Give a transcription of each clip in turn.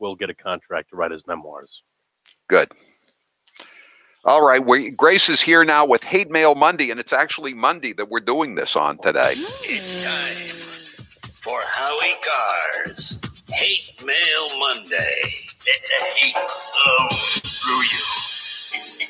will get a contract to write his memoirs. Good. All right. Grace is here now with Hate Mail Monday, and it's actually Monday that we're doing this on today. It's time for Howie Carr's Hate Mail Monday. Let the hate flow through you.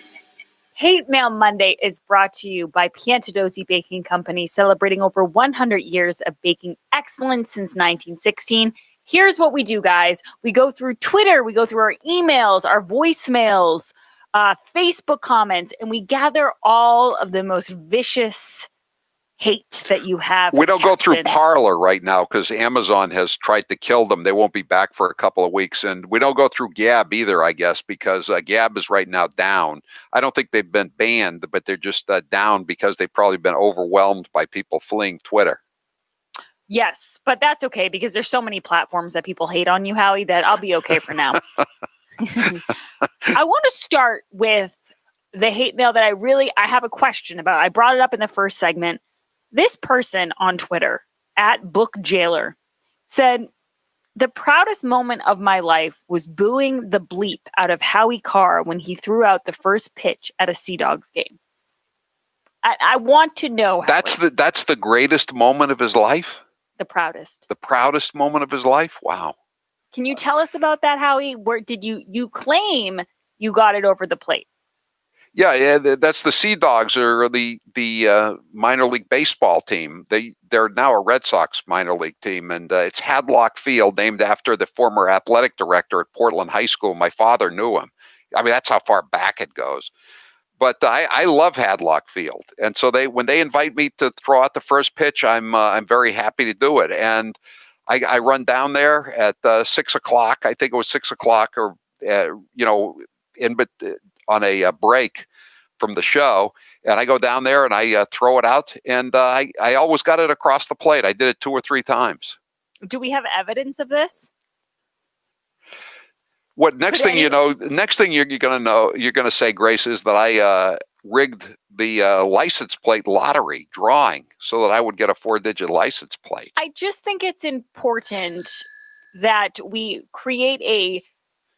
Hate Mail Monday is brought to you by Piantadosi Baking Company, celebrating over 100 years of baking excellence since 1916. Here's what we do, guys. We go through Twitter, we go through our emails, our voicemails, Facebook comments, and we gather all of the most vicious hate that you have. We don't go through Parler right now because Amazon has tried to kill them. They won't be back for a couple of weeks. And we don't go through Gab either, I guess, because Gab is right now down. I don't think they've been banned, but they're just down because they've probably been overwhelmed by people fleeing Twitter. Yes, but that's okay because there's so many platforms that people hate on you, Howie, that I'll be okay for now. I want to start with the hate mail that I have a question about. I brought it up in the first segment. This person on Twitter, @BookJailer, said, "The proudest moment of my life was booing the bleep out of Howie Carr when he threw out the first pitch at a Sea Dogs game." I want to know, Howie. That's the greatest moment of his life? The proudest. The proudest moment of his life? Wow. Can you tell us about that, Howie? Where did you claim you got it over the plate? Yeah, that's the Sea Dogs, or the minor league baseball team. They're now a Red Sox minor league team, and it's Hadlock Field, named after the former athletic director at Portland High School. My father knew him. I mean, that's how far back it goes. But I love Hadlock Field, and so when they invite me to throw out the first pitch, I'm very happy to do it. And I run down there at 6 o'clock. I think it was 6 o'clock, or on a break from the show, and I go down there and I throw it out, and I always got it across the plate. I did it 2 or 3 times. Do we have evidence of this? Next thing you're going to say, Grace, is that I rigged the license plate lottery drawing so that I would get a 4-digit license plate. I just think it's important that we create a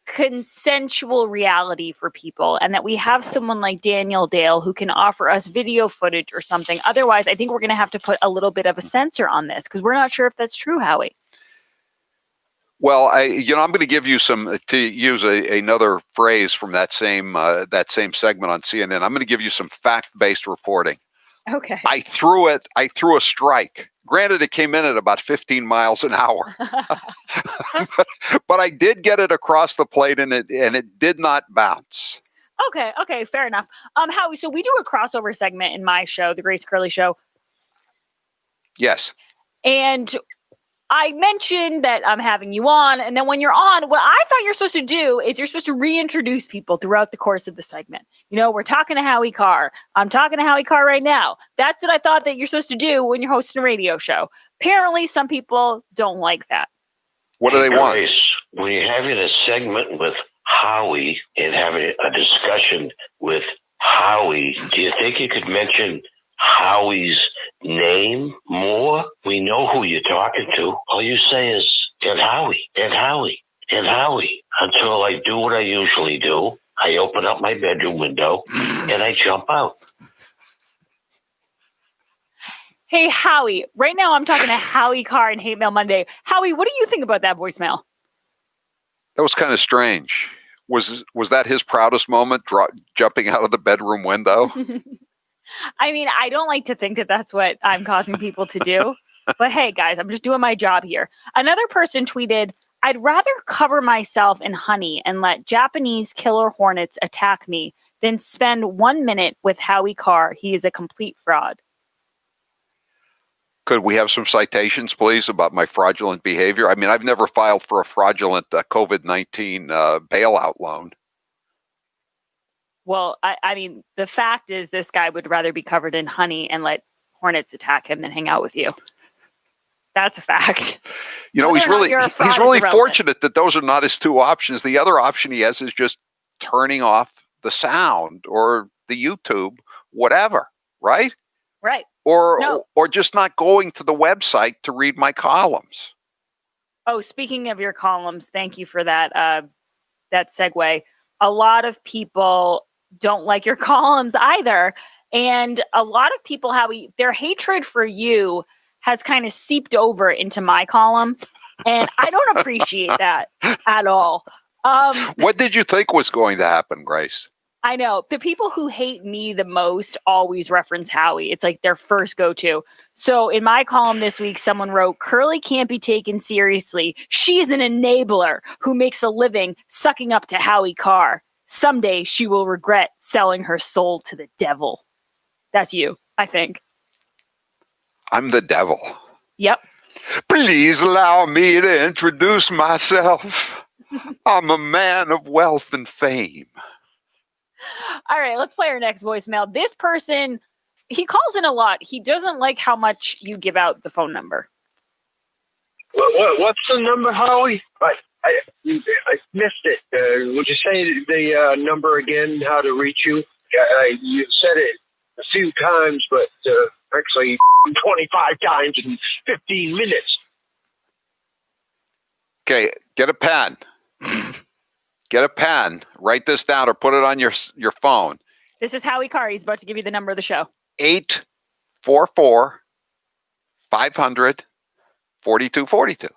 consensual reality for people, and that we have someone like Daniel Dale who can offer us video footage or something. Otherwise, I think we're going to have to put a little bit of a censor on this because we're not sure if that's true, Howie. Well, I'm going to give you to use another phrase from that same segment on CNN. I'm going to give you some fact-based reporting. Okay. I threw a strike. Granted, it came in at about 15 miles an hour, but I did get it across the plate, and it did not bounce. Okay, fair enough. Howie, so we do a crossover segment in my show, The Grace Curley Show. Yes. And I mentioned that I'm having you on, and then when you're on, what I thought you're supposed to do is you're supposed to reintroduce people throughout the course of the segment. We're talking to Howie Carr. I'm talking to Howie Carr right now. That's what I thought that you're supposed to do when you're hosting a radio show. Apparently, some people don't like that. What do they want? Grace, when you're having a segment with Howie and having a discussion with Howie, do you think you could mention Howie's name more? We know who you're talking to. All you say is, "And Howie, and Howie, and Howie," until I do what I usually do. I open up my bedroom window and I jump out. Hey, Howie, right now I'm talking to Howie Carr and Hate Mail Monday. Howie, what do you think about that voicemail? That was kind of strange. Was that his proudest moment, jumping out of the bedroom window? I mean, I don't like to think that that's what I'm causing people to do. But hey, guys, I'm just doing my job here. Another person tweeted, "I'd rather cover myself in honey and let Japanese killer hornets attack me than spend 1 minute with Howie Carr. He is a complete fraud." Could we have some citations, please, about my fraudulent behavior? I mean, I've never filed for a fraudulent COVID-19 bailout loan. Well, I mean, the fact is this guy would rather be covered in honey and let hornets attack him than hang out with you. That's a fact. He's really fortunate that those are not his 2 options. The other option he has is just turning off the sound or the YouTube, whatever, right? Right. Or just not going to the website to read my columns. Oh, speaking of your columns, thank you for that that segue. A lot of people don't like your columns either. And a lot of people, their hatred for you has kind of seeped over into my column. And I don't appreciate that at all. What did you think was going to happen, Grace? I know. The people who hate me the most always reference Howie. It's like their first go-to. So in my column this week, someone wrote, Curly can't be taken seriously. She's an enabler who makes a living sucking up to Howie Carr. Someday she will regret selling her soul to the devil. That's you, I think. I'm the devil. Yep. Please allow me to introduce myself. I'm a man of wealth and fame. All right, let's play our next voicemail. This person, he calls in a lot. He doesn't like how much you give out the phone number. What's the number, Howie? I missed it. Would you say the number again, how to reach you? You said it a few times, but actually 25 times in 15 minutes. Okay, get a pen. Get a pen. Write this down or put it on your phone. This is Howie Carr. He's about to give you the number of the show. 844-500-4242.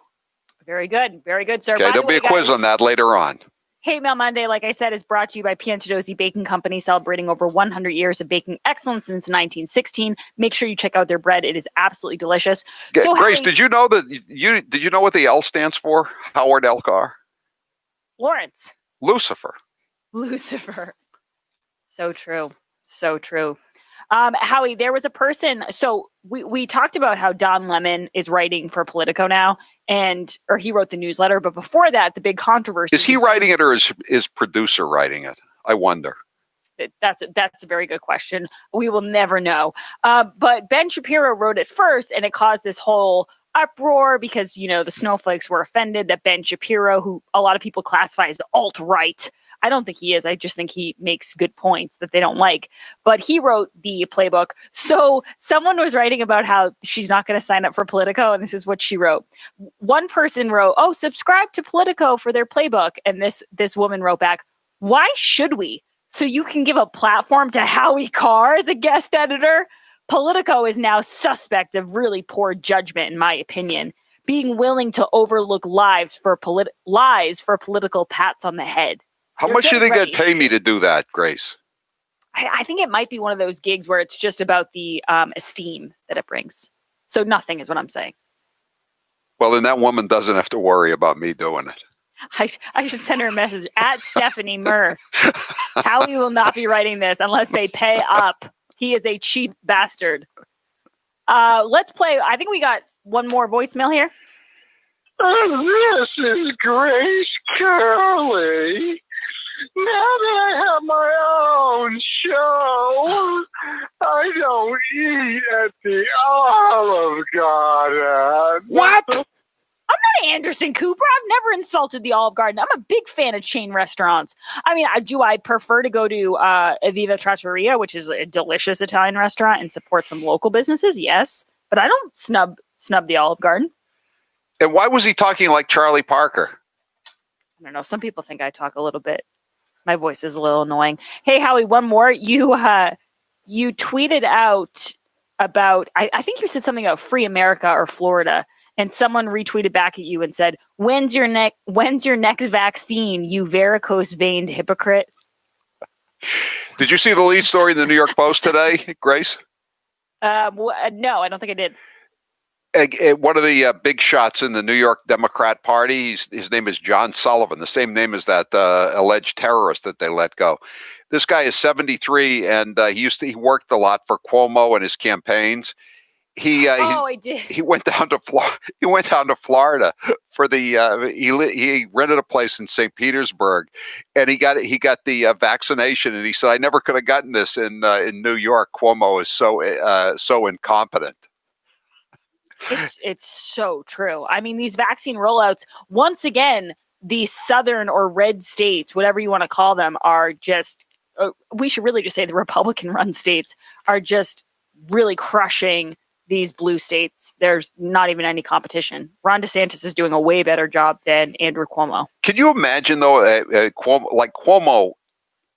Very good. Very good, sir. Okay, there'll be a quiz on that later on. Hate Mail Monday, like I said, is brought to you by Piantadosi Baking Company, celebrating over 100 years of baking excellence since 1916. Make sure you check out their bread. It is absolutely delicious. So, Grace, Howie, did you know did you know what the L stands for? Howard L. Carr? Lawrence. Lucifer. Lucifer. So true. So true. Howie, there was a person. So we talked about how Don Lemon is writing for Politico now, or he wrote the newsletter. But before that, the big controversy. Is he writing it or is producer writing it? I wonder. That's a very good question. We will never know. But Ben Shapiro wrote it first, and it caused this whole uproar because, the snowflakes were offended that Ben Shapiro, who a lot of people classify as alt-right, I don't think he is. I just think he makes good points that they don't like. But he wrote the playbook. So someone was writing about how she's not going to sign up for Politico, and this is what she wrote. One person wrote, "Oh, subscribe to Politico for their playbook." And this woman wrote back, "Why should we? So you can give a platform to Howie Carr as a guest editor? Politico is now suspect of really poor judgment, in my opinion, being willing to overlook lies for political pats on the head." How much do you think they'd pay me to do that, Grace? I think it might be one of those gigs where it's just about the esteem that it brings. So nothing is what I'm saying. Well, then that woman doesn't have to worry about me doing it. I should send her a message at Stephanie Murr. Howie will not be writing this unless they pay up. He is a cheap bastard. Let's play. I think we got one more voicemail here. This is Grace Curley. Now that I have my own show, I don't eat at the Olive Garden. What? I'm not Anderson Cooper. I've never insulted the Olive Garden. I'm a big fan of chain restaurants. I mean, I prefer to go to Aviva Trattoria, which is a delicious Italian restaurant, and support some local businesses, yes. But I don't snub the Olive Garden. And why was he talking like Charlie Parker? I don't know. Some people think I talk a little bit. My voice is a little annoying. Hey, Howie, one more. You tweeted out about, I think you said something about Free America or Florida, and someone retweeted back at you and said, when's your next vaccine, you varicose veined hypocrite? Did you see the lead story in the New York Post today, Grace? No, I don't think I did. One of the big shots in the New York Democrat Party, his name is John Sullivan, the same name as that alleged terrorist that they let go. This guy is 73, and he worked a lot for Cuomo and his campaigns. I did. He went down to Florida for the. He rented a place in St. Petersburg, and he got the vaccination. And he said, "I never could have gotten this in New York. Cuomo is so incompetent." It's so true. I mean, these vaccine rollouts, once again, these southern or red states, whatever you want to call them, are just, we should really just say the Republican-run states are just really crushing these blue states, there's not even any competition. Ron DeSantis is doing a way better job than Andrew Cuomo. Can you imagine, though, Cuomo,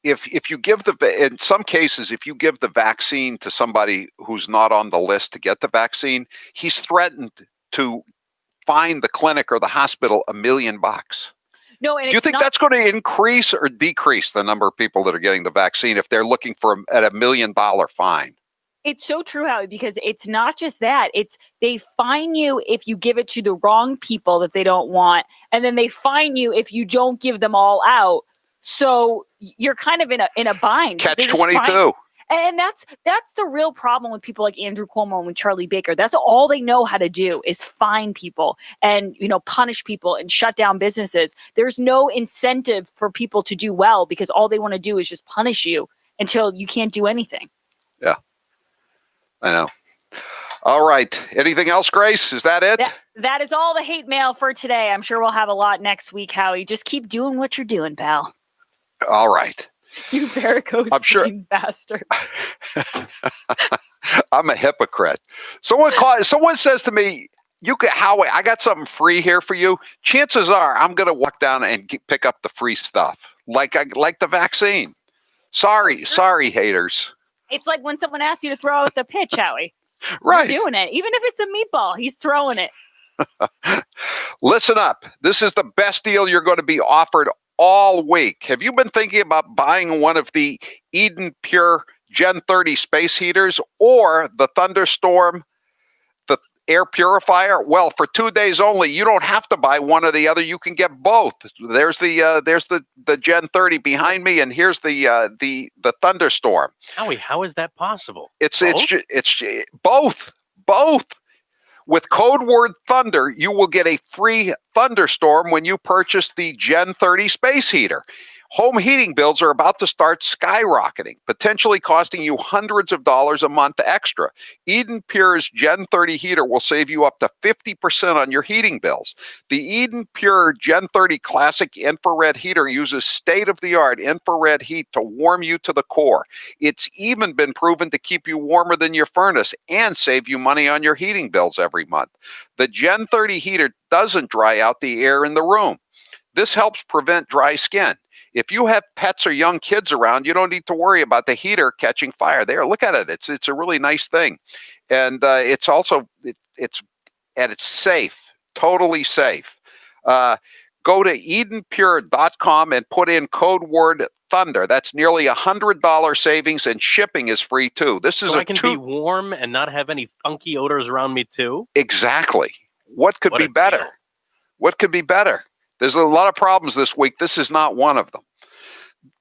if you give in some cases, if you give the vaccine to somebody who's not on the list to get the vaccine, he's threatened to fine the clinic or the hospital $1 million. No, and do you think that's going to increase or decrease the number of people that are getting the vaccine if they're looking for at $1 million fine? It's so true, Howie, because it's not just that. It's they fine you if you give it to the wrong people that they don't want, and then they fine you if you don't give them all out. So you're kind of in a bind. Catch-22. And that's the real problem with people like Andrew Cuomo and with Charlie Baker. That's all they know how to do is fine people and, punish people and shut down businesses. There's no incentive for people to do well because all they want to do is just punish you until you can't do anything. Yeah, I know. All right. Anything else, Grace? Is that it? That is all the hate mail for today. I'm sure we'll have a lot next week, Howie. Just keep doing what you're doing, pal. All right. You varicose vein bastard. I'm a hypocrite. Someone says to me, Howie, I got something free here for you. Chances are I'm going to walk down and pick up the free stuff, like the vaccine. Sorry, haters. It's like when someone asks you to throw out the pitch, Howie. Right. You're doing it. Even if it's a meatball, he's throwing it. Listen up. This is the best deal you're going to be offered all week. Have you been thinking about buying one of the Eden Pure Gen 30 space heaters or the Thunderstorm, the air purifier? Well, for 2 days only, you don't have to buy one or the other. You can get both. There's the Gen 30 behind me, and here's the Thunderstorm. Howie, how is that possible? It's both. With code word Thunder, you will get a free Thunderstorm when you purchase the Gen 30 space heater. Home heating bills are about to start skyrocketing, potentially costing you hundreds of dollars a month extra. Eden Pure's Gen 30 heater will save you up to 50% on your heating bills. The Eden Pure Gen 30 Classic infrared heater uses state-of-the-art infrared heat to warm you to the core. It's even been proven to keep you warmer than your furnace and save you money on your heating bills every month. The Gen 30 heater doesn't dry out the air in the room. This helps prevent dry skin. If you have pets or young kids around, you don't need to worry about the heater catching fire. There, look at it. It's a really nice thing, and it's also it's safe, totally safe. Go to EdenPure.com and put in code word Thunder. That's nearly $100 savings, and shipping is free too. This is I can be warm and not have any funky odors around me too. Exactly. What could be better? Deal. What could be better? There's a lot of problems this week. This is not one of them.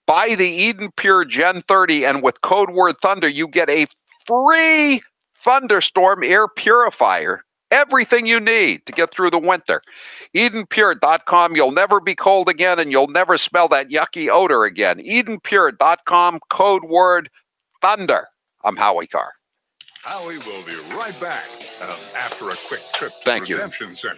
Buy the Eden Pure Gen 30, and with code word Thunder, you get a free Thunderstorm air purifier. Everything you need to get through the winter. EdenPure.com. You'll never be cold again, and you'll never smell that yucky odor again. EdenPure.com, code word Thunder. I'm Howie Carr. Howie will be right back after a quick trip to Thank you. Redemption Center.